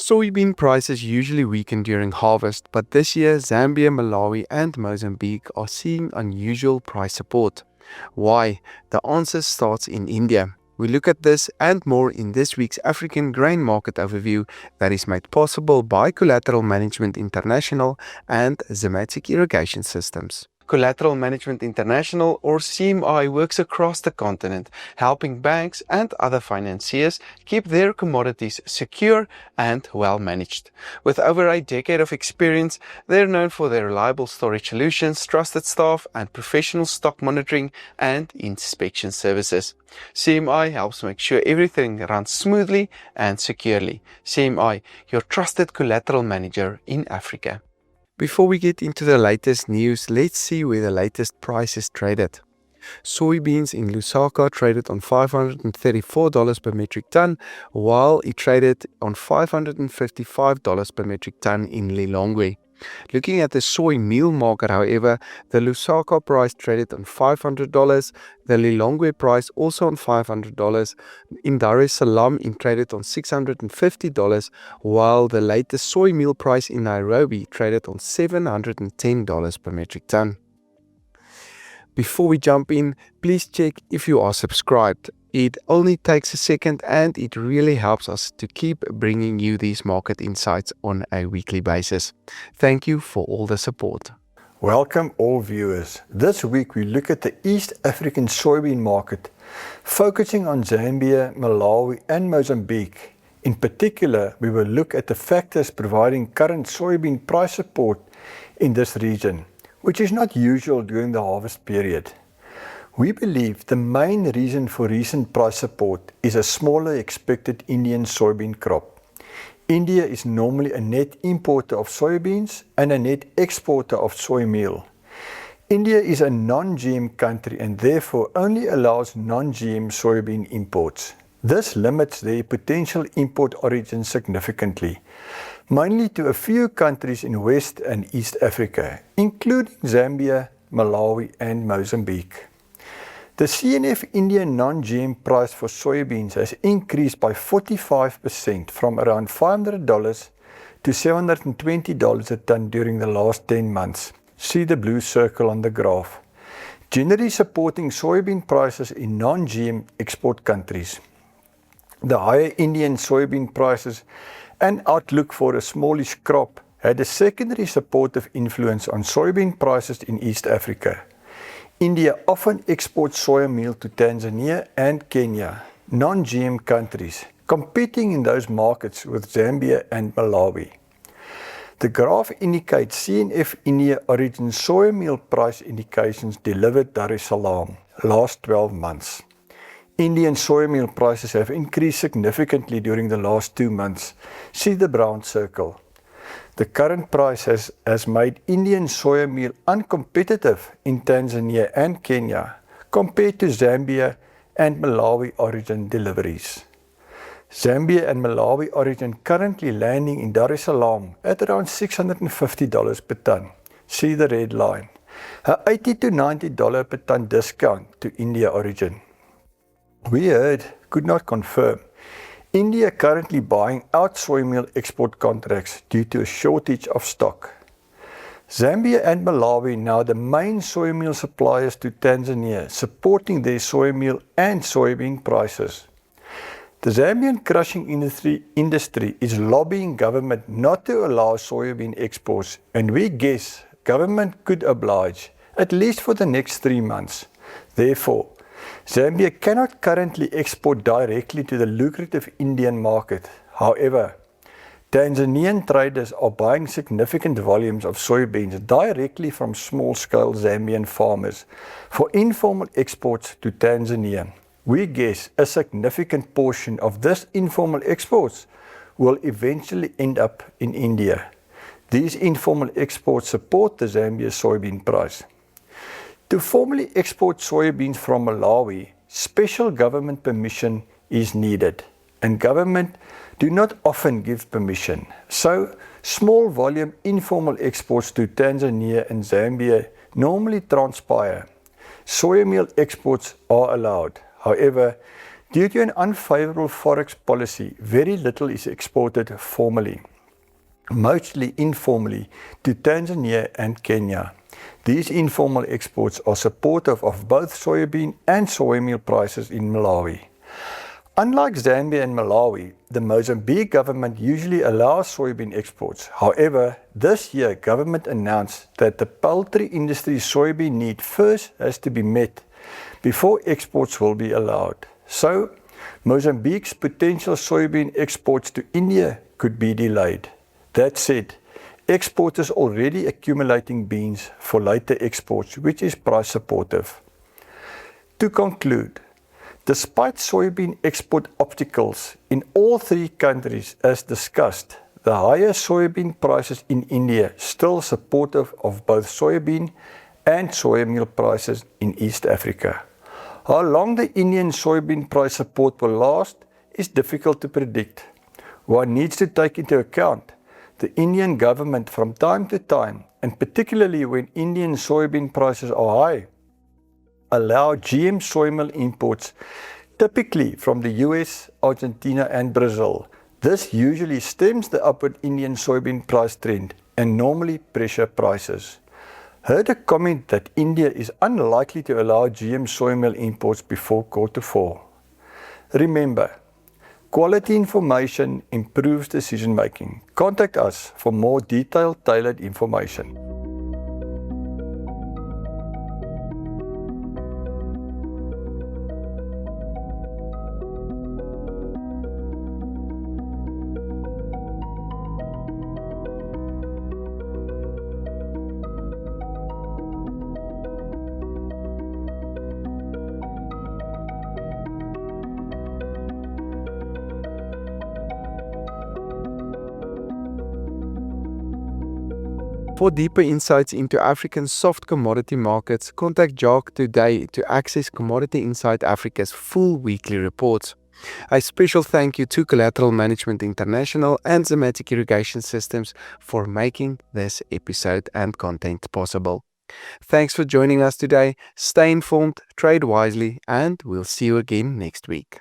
Soybean prices usually weaken during harvest, but this year Zambia, Malawi, and Mozambique are seeing unusual price support. Why? The answer starts in India. We look at this and more in this week's African Grain Market Overview that is made possible by Collateral Management International and Zematic Irrigation Systems. Collateral Management International, or CMI, works across the continent, helping banks and other financiers keep their commodities secure and well managed. With over a decade of experience, they're known for their reliable storage solutions, trusted staff, and professional stock monitoring and inspection services. CMI helps make sure everything runs smoothly and securely. CMI, your trusted collateral manager in Africa. Before we get into the latest news, let's see where the latest price is traded. Soybeans in Lusaka traded on $534 per metric ton, while it traded on $555 per metric ton in Lilongwe. Looking at the soy meal market, however, the Lusaka price traded on $500, the Lilongwe price also on $500, in Dar es Salaam it traded on $650, while the latest soy meal price in Nairobi traded on $710 per metric ton. Before we jump in, please check if you are subscribed. It only takes a second and it really helps us to keep bringing you these market insights on a weekly basis. Thank you for all the support. Welcome all viewers. This week we look at the East African soybean market, focusing on Zambia, Malawi and Mozambique. In particular, we will look at the factors providing current soybean price support in this region, which is not usual during the harvest period. We believe the main reason for recent price support is a smaller expected Indian soybean crop. India is normally a net importer of soybeans and a net exporter of soy meal. India is a non-GM country and therefore only allows non-GM soybean imports. This limits their potential import origins significantly, mainly to a few countries in West and East Africa, including Zambia, Malawi and Mozambique. The CNF India non-GM price for soybeans has increased by 45% from around $500 to $720 a ton during the last 10 months. See the blue circle on the graph, generally supporting soybean prices in non-GM export countries. The higher Indian soybean prices and outlook for a smallish crop had a secondary supportive influence on soybean prices in East Africa. India often exports soya meal to Tanzania and Kenya, non-GM countries, competing in those markets with Zambia and Malawi. The graph indicates CNF India origin soya meal price indications delivered Dar es Salaam last 12 months. Indian soya meal prices have increased significantly during the last 2 months. See the brown circle. The current price has made Indian soya meal uncompetitive in Tanzania and Kenya compared to Zambia and Malawi origin deliveries. Zambia and Malawi origin currently landing in Dar es Salaam at around $650 per ton. See the red line. A $80 to $90 per ton discount to India origin. We heard, could not confirm, India currently buying out soy meal export contracts due to a shortage of stock. Zambia and Malawi now the main soy meal suppliers to Tanzania, supporting their soy meal and soybean prices. The Zambian crushing industry is lobbying government not to allow soybean exports, and we guess government could oblige, at least for the next 3 months. Therefore, Zambia cannot currently export directly to the lucrative Indian market. However, Tanzanian traders are buying significant volumes of soybeans directly from small-scale Zambian farmers for informal exports to Tanzania. We guess a significant portion of this informal exports will eventually end up in India. These informal exports support the Zambia soybean price. To formally export soybeans from Malawi, special government permission is needed, and government do not often give permission. So, small volume informal exports to Tanzania and Zambia normally transpire. Soya meal exports are allowed. However, Due to an unfavorable forex policy, very little is exported formally, mostly informally, to Tanzania and Kenya. These informal exports are supportive of both soybean and soy meal prices in Malawi. Unlike Zambia and Malawi, the Mozambique government usually allows soybean exports. However, this year government announced that the poultry industry's soybean need first has to be met before exports will be allowed. So, Mozambique's potential soybean exports to India could be delayed. That said, exporters already accumulating beans for later exports, which is price supportive. To conclude, despite soybean export obstacles in all three countries as discussed, the higher soybean prices in India still supportive of both soybean and soy meal prices in East Africa. How long the Indian soybean price support will last is difficult to predict. One needs to take into account the Indian government from time to time, and particularly when Indian soybean prices are high, allow GM soy meal imports, typically from the US, Argentina and Brazil. This usually stems the upward Indian soybean price trend and normally pressure prices. Heard a comment that India is unlikely to allow GM soy meal imports before Q4. Remember, quality information improves decision making. Contact us for more detailed, tailored information. For deeper insights into African soft commodity markets, contact Jacques today to access Commodity Insight Africa's full weekly reports. A special thank you to Collateral Management International and Zamatic Irrigation Systems for making this episode and content possible. Thanks for joining us today. Stay informed, trade wisely, and we'll see you again next week.